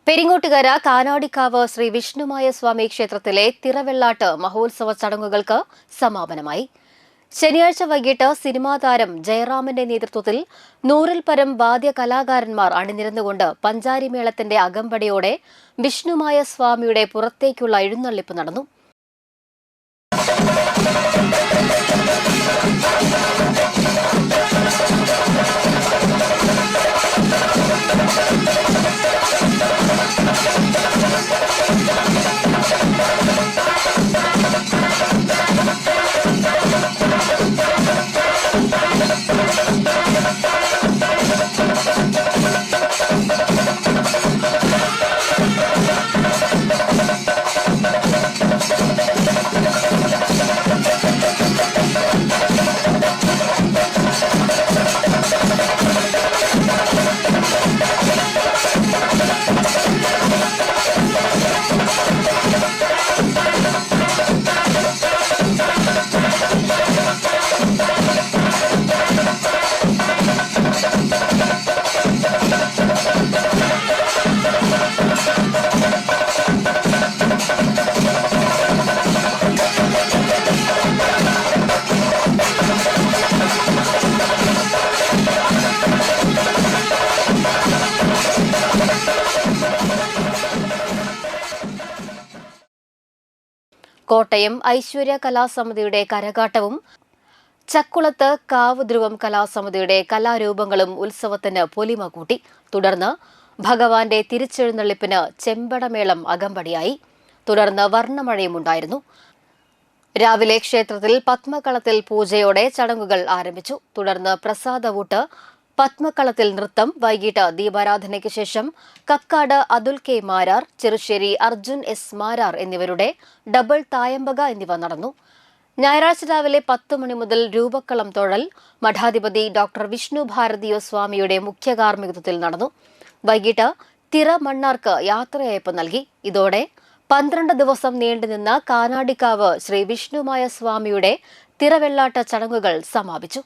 പെരിങ്ങോട്ടുകര കാനാടിക്കാവ് ശ്രീ വിഷ്ണുമായ സ്വാമി ക്ഷേത്രത്തിലെ തിറവെള്ളാട്ട് മഹോത്സവ ചടങ്ങുകൾക്ക് സമാപനമായി. ശനിയാഴ്ച വൈകിട്ട് സിനിമാ താരം ജയറാമിന്റെ നേതൃത്വത്തിൽ 100-ൽ പരം വാദ്യ കലാകാരന്മാർ അണിനിരന്നുകൊണ്ട് പഞ്ചാരിമേളത്തിന്റെ അകമ്പടിയോടെ വിഷ്ണുമായ സ്വാമിയുടെ പുറത്തേക്കുള്ള എഴുന്നള്ളിപ്പ് നടന്നു. കോട്ടയം ഐശ്വര്യ കലാസമിതിയുടെ കരകാട്ടവും ചക്കുളത്ത് കാവുധ്രുവം കലാസമിതിയുടെ കലാരൂപങ്ങളും ഉത്സവത്തിന് പൊലിമ കൂട്ടി. തുടർന്ന് ഭഗവാന്റെ തിരിച്ചെഴുന്നള്ളിപ്പിന് ചെമ്പടമേളം അകമ്പടിയായി. തുടർന്ന് വർണ്ണമഴയുമുണ്ടായിരുന്നു. രാവിലെ ക്ഷേത്രത്തിൽ പത്മകളത്തിൽ പൂജയോടെ ചടങ്ങുകൾ ആരംഭിച്ചു. തുടർന്ന് പ്രസാദവൂട്ട്, പത്മകളത്തിൽ നൃത്തം, വൈകിട്ട് ദീപാരാധനയ്ക്ക് ശേഷം കക്കാട് അതുൽ കെ മാരാർ, ചെറുശ്ശേരി അർജുൻ എസ് മാരാർ എന്നിവരുടെ ഡബിൾ തായമ്പക എന്നിവ നടന്നു. ഞായറാഴ്ച രാവിലെ 10 മണി മുതൽ രൂപക്കളം തൊഴൽ മഠാധിപതി ഡോക്ടർ വിഷ്ണു ഭാരതിയോ സ്വാമിയുടെ മുഖ്യ കാർമ്മികത്വത്തിൽ നടന്നു. വൈകിട്ട് തിറ മണ്ണാർക്ക് യാത്രയയപ്പ് നൽകി. ഇതോടെ 12 ദിവസം നീണ്ടുനിന്ന കാനാടിക്കാവ് ശ്രീ വിഷ്ണുമായ സ്വാമിയുടെ തിറവെള്ളാട്ട ചടങ്ങുകൾ സമാപിച്ചു.